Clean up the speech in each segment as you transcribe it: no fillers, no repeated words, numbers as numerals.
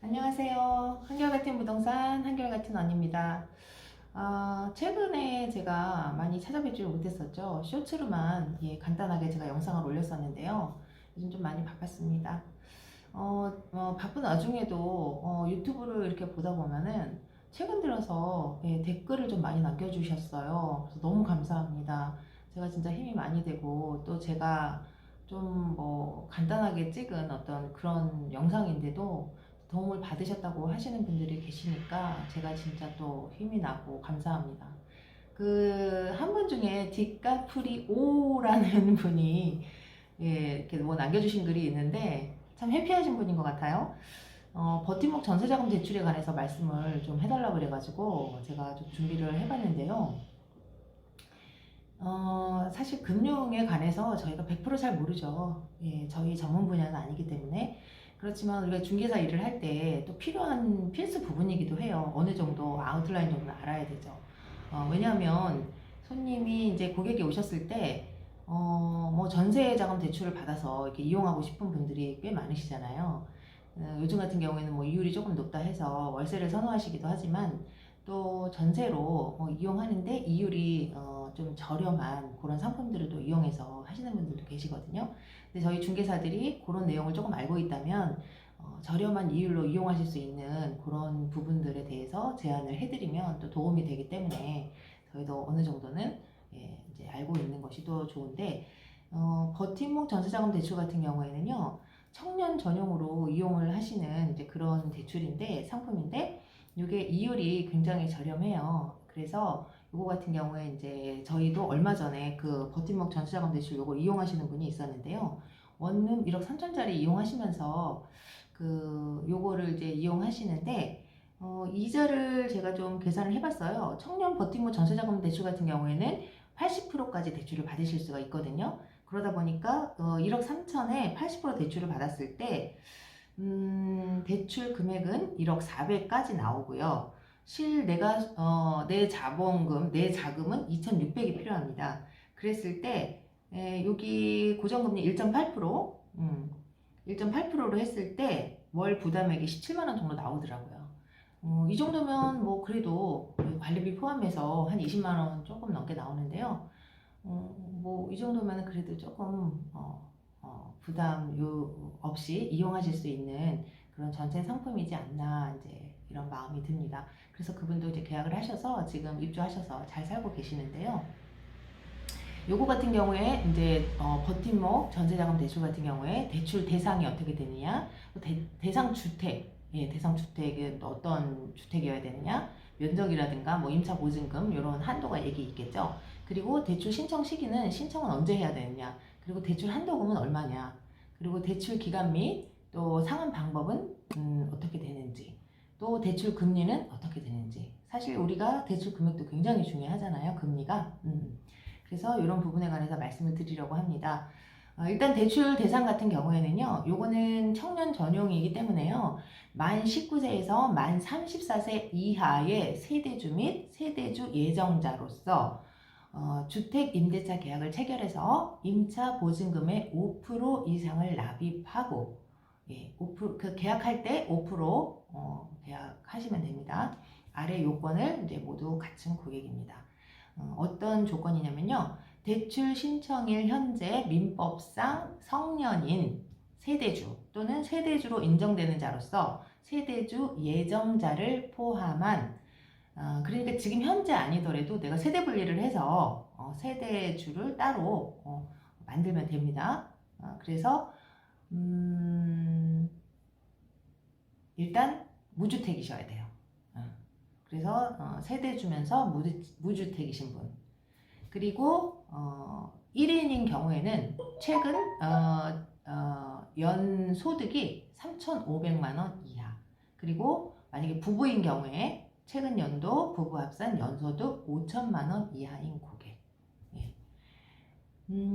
안녕하세요. 한결같은 부동산 한결같은 언니입니다. 최근에 제가 많이 찾아뵙지 못했었죠. 쇼츠로만 간단하게 제가 영상을 올렸었는데요. 요즘 좀 많이 바빴습니다. 바쁜 와중에도 유튜브를 이렇게 보다 보면은 최근 들어서 댓글을 좀 많이 남겨주셨어요. 그래서 너무 감사합니다. 제가 진짜 힘이 많이 되고 또 제가 좀 뭐 간단하게 찍은 어떤 그런 영상인데도 도움을 받으셨다고 하시는 분들이 계시니까 제가 진짜 또 힘이 나고 감사합니다. 그 한 분 중에 디카프리오라는 분이 이렇게 뭐 남겨주신 글이 있는데 참 해피하신 분인 것 같아요. 버팀목 전세자금 대출에 관해서 말씀을 좀 해달라고 그래가지고 제가 좀 준비를 해봤는데요. 사실 금융에 관해서 저희가 100%잘 모르죠. 저희 전문 분야는 아니기 때문에. 그렇지만 우리가 중개사 일을 할 때 또 필요한 필수 부분이기도 해요. 어느 정도 아웃라인 정도는 알아야 되죠. 왜냐하면 손님이 이제 고객이 오셨을 때, 뭐 전세 자금 대출을 받아서 이렇게 이용하고 싶은 분들이 꽤 많으시잖아요. 요즘 같은 경우에는 뭐 이율이 조금 높다 해서 월세를 선호하시기도 하지만 또 전세로 이용하는데 이율이 좀 저렴한 그런 상품들을 또 이용해서 하시는 분들도 계시거든요. 근데 저희 중개사들이 그런 내용을 조금 알고 있다면 저렴한 이율로 이용하실 수 있는 그런 부분들에 대해서 제안을 해드리면 또 도움이 되기 때문에 저희도 어느 정도는 이제 알고 있는 것이 또 좋은데, 버팀목 전세자금 대출 같은 경우에는요, 청년 전용으로 이용을 하시는 이제 그런 대출인데, 상품인데, 이게 이율이 굉장히 저렴해요. 그래서 이거 같은 경우에 이제 저희도 얼마 전에 그 버팀목 전세자금 대출 요거 이용하시는 분이 있었는데요. 원룸 1억 3천짜리 이용하시면서 그 요거를 이제 이용하시는데, 이자를 제가 좀 계산을 해봤어요. 청년 버팀목 전세자금 대출 같은 경우에는 80%까지 대출을 받으실 수가 있거든요. 그러다 보니까 1억 3천에 80% 대출을 받았을 때 대출 금액은 1억 4백까지 나오고요. 내 자본금, 내 자금은 2,600이 필요합니다. 그랬을 때 여기 고정금리 1.8%, 1.8%로 했을 때 월 부담액이 17만 원 정도 나오더라고요. 이 정도면 뭐 그래도 관리비 포함해서 한 20만 원 조금 넘게 나오는데요. 뭐 이 정도면 그래도 조금 부담 없이 이용하실 수 있는 그런 전체 상품이지 않나 이제 이런 마음이 듭니다. 그래서 그분도 이제 계약을 하셔서 지금 입주하셔서 잘 살고 계시는데요. 요거 같은 경우에 이제 버팀목 전세자금 대출 같은 경우에 대출 대상이 어떻게 되느냐, 대상 주택, 대상 주택은 어떤 주택이어야 되느냐, 면적이라든가 뭐 임차 보증금 이런 한도가 얘기 있겠죠. 그리고 대출 신청 시기는 신청은 언제 해야 되느냐, 그리고 대출 한도금은 얼마냐, 그리고 대출 기간 및 또 상환 방법은 어떻게 되는지, 또 대출 금리는 어떻게 되는지. 사실 우리가 대출 금액도 굉장히 중요하잖아요, 금리가. 그래서 이런 부분에 관해서 말씀을 드리려고 합니다. 일단 대출 대상 같은 경우에는요, 요거는 청년 전용이기 때문에요, 만 19세에서 만 34세 이하의 세대주 및 세대주 예정자로서 주택 임대차 계약을 체결해서 임차 보증금의 5% 이상을 납입하고, 5%, 계약할 때 5% 계약하시면 됩니다. 아래 요건을 이제 모두 갖춘 고객입니다. 어떤 조건이냐면요, 대출 신청일 현재 민법상 성년인 세대주 또는 세대주로 인정되는 자로서 세대주 예정자를 포함한, 그러니까 지금 현재 아니더라도 내가 세대 분리를 해서 세대주를 따로 만들면 됩니다. 그래서 일단 무주택이셔야 돼요. 그래서 세대 주면서 무주택이신 분, 그리고 1인인 경우에는 최근 연 소득이 3,500만 원 이하, 그리고 만약에 부부인 경우에 최근 연도 부부 합산 연소득 5천만 원 이하인 고객.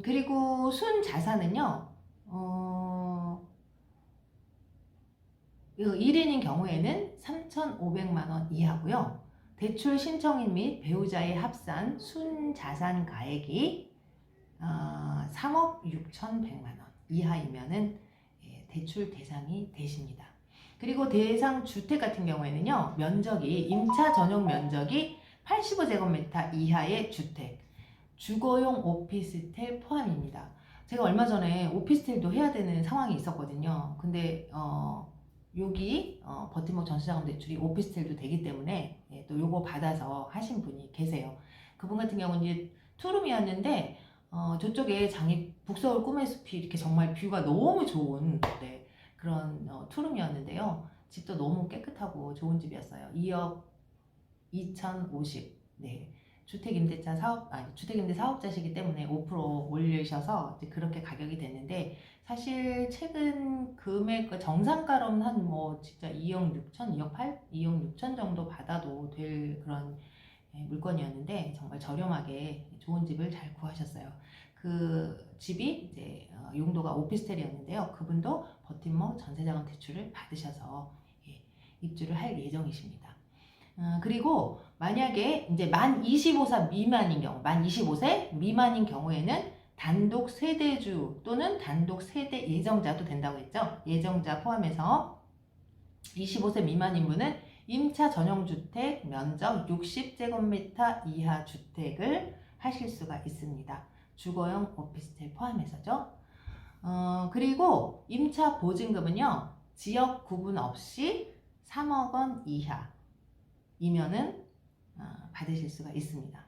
그리고 순 자산은요, 1인인 경우에는 3,500만 원 이하고요. 대출 신청인 및 배우자의 합산 순자산 가액이 3억 6,100만 원 이하이면은 대출 대상이 되십니다. 그리고 대상 주택 같은 경우에는요, 면적이, 임차 전용 면적이 85제곱미터 이하의 주택, 주거용 오피스텔 포함입니다. 제가 얼마 전에 오피스텔도 해야 되는 상황이 있었거든요. 근데 여기 버팀목 전세자금 대출이 오피스텔도 되기 때문에 예, 또 요거 받아서 하신 분이 계세요. 그분 같은 경우는 이제 투룸이었는데 저쪽에 북서울 꿈의 숲이 이렇게 정말 뷰가 너무 좋은 네, 그런 투룸이었는데요. 집도 너무 깨끗하고 좋은 집이었어요. 2억 2050. 네. 주택임대 사업자시기 때문에 5% 올리셔서 이제 그렇게 가격이 됐는데, 사실 최근 금액 정상가로는 한 뭐 진짜 2억 6천, 2억 8, 2억 6천 정도 받아도 될 그런 물건이었는데 정말 저렴하게 좋은 집을 잘 구하셨어요. 그 집이 이제 용도가 오피스텔이었는데요. 그분도 버팀목 전세자금 대출을 받으셔서 예, 입주를 할 예정이십니다. 그리고 만약에 이제 만 25세 미만인 경우, 만 25세 미만인 경우에는 단독 세대주 또는 단독 세대 예정자도 된다고 했죠. 예정자 포함해서 25세 미만인 분은 임차 전용주택 면적 60제곱미터 이하 주택을 하실 수가 있습니다. 주거용 오피스텔 포함해서죠. 그리고 임차 보증금은요, 지역 구분 없이 3억 원 이하이면은 받으실 수가 있습니다.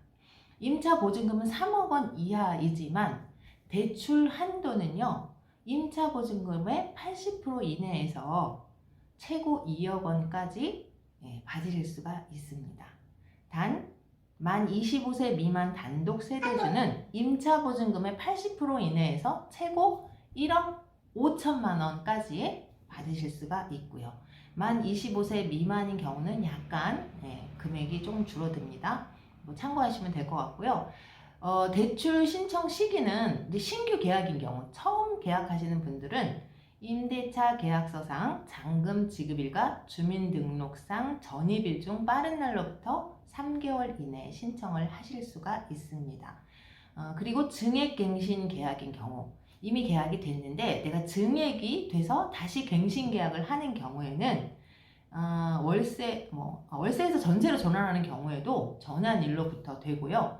임차 보증금은 3억 원 이하이지만 대출 한도는요, 임차 보증금의 80% 이내에서 최고 2억 원까지 받으실 수가 있습니다. 단, 만 25세 미만 단독 세대주는 임차 보증금의 80% 이내에서 최고 1억 5천만 원까지 받으실 수가 있고요. 만 25세 미만인 경우는 약간 금액이 조금 줄어듭니다. 뭐 참고하시면 될 것 같고요. 대출 신청 시기는 이제 신규 계약인 경우, 처음 계약하시는 분들은 임대차 계약서상 잔금 지급일과 주민등록상 전입일 중 빠른 날로부터 3개월 이내에 신청을 하실 수가 있습니다. 그리고 증액갱신 계약인 경우, 이미 계약이 됐는데 내가 증액이 돼서 다시 갱신 계약을 하는 경우에는 월세에서 전세로 전환하는 경우에도 전환일로부터 되고요.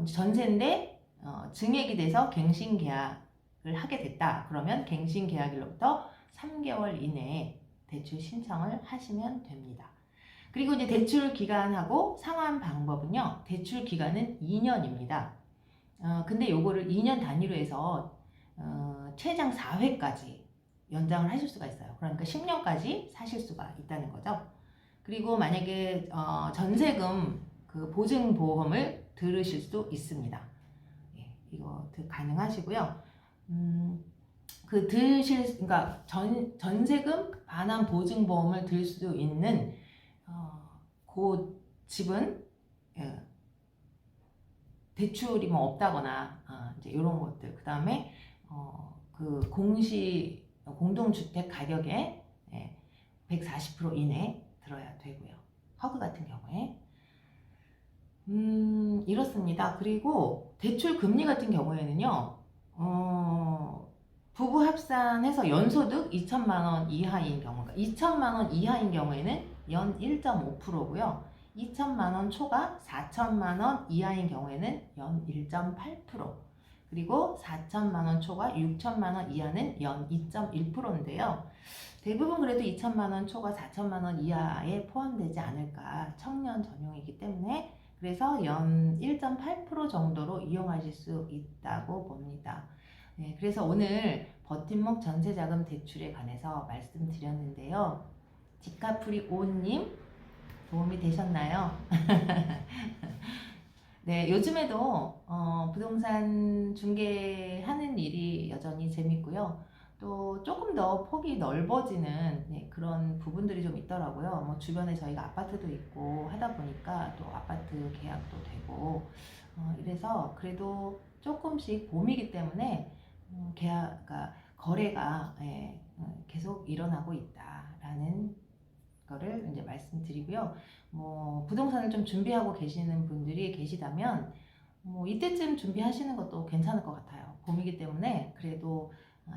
전세인데 증액이 돼서 갱신 계약을 하게 됐다. 그러면 갱신 계약일로부터 3개월 이내에 대출 신청을 하시면 됩니다. 그리고 이제 대출 기간하고 상환 방법은요. 대출 기간은 2년입니다. 근데 요거를 2년 단위로 해서 최장 4회까지 연장을 하실 수가 있어요. 그러니까 10년까지 사실 수가 있다는 거죠. 그리고 만약에 전세금 그 보증보험을 들으실 수도 있습니다. 예, 이거 가능하시고요. 그러니까 전세금 반환 보증보험을 들 수 있는 그 집은 대출이 뭐 없다거나 이제 이런 것들, 그 다음에 그 공동주택 가격의 140% 이내 들어야 되고요. 허그 같은 경우에 이렇습니다. 그리고 대출 금리 같은 경우에는요, 부부 합산해서 연소득 2천만 원 이하인 경우가 2천만 원 이하인 경우에는 연 1.5%고요. 2천만 원 초과 4천만 원 이하인 경우에는 연 1.8%, 그리고 4천만 원 초과 6천만 원 이하는 연 2.1%인데요. 대부분 그래도 2천만 원 초과 4천만 원 이하에 포함되지 않을까, 청년 전용이기 때문에 그래서 연 1.8% 정도로 이용하실 수 있다고 봅니다. 네, 그래서 오늘 버팀목 전세자금 대출에 관해서 말씀드렸는데요. 집카풀이 오님 도움이 되셨나요? 네, 요즘에도 부동산 중개하는 일이 여전히 재밌고요. 또 조금 더 폭이 넓어지는 그런 부분들이 좀 있더라고요. 뭐 주변에 저희가 아파트도 있고 하다 보니까 또 아파트 계약도 되고 이래서 그래도 조금씩 봄이기 때문에 거래가 계속 일어나고 있다라는 거를 이제 말씀드리고요. 뭐 부동산을 좀 준비하고 계시는 분들이 계시다면 뭐 이때쯤 준비하시는 것도 괜찮을 것 같아요. 봄이기 때문에 그래도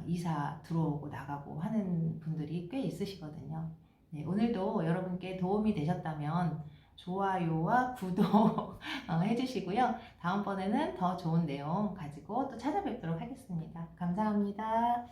이사 들어오고 나가고 하는 분들이 꽤 있으시거든요. 네, 오늘도 여러분께 도움이 되셨다면 좋아요와 구독 해주시고요. 다음번에는 더 좋은 내용 가지고 또 찾아뵙도록 하겠습니다. 감사합니다.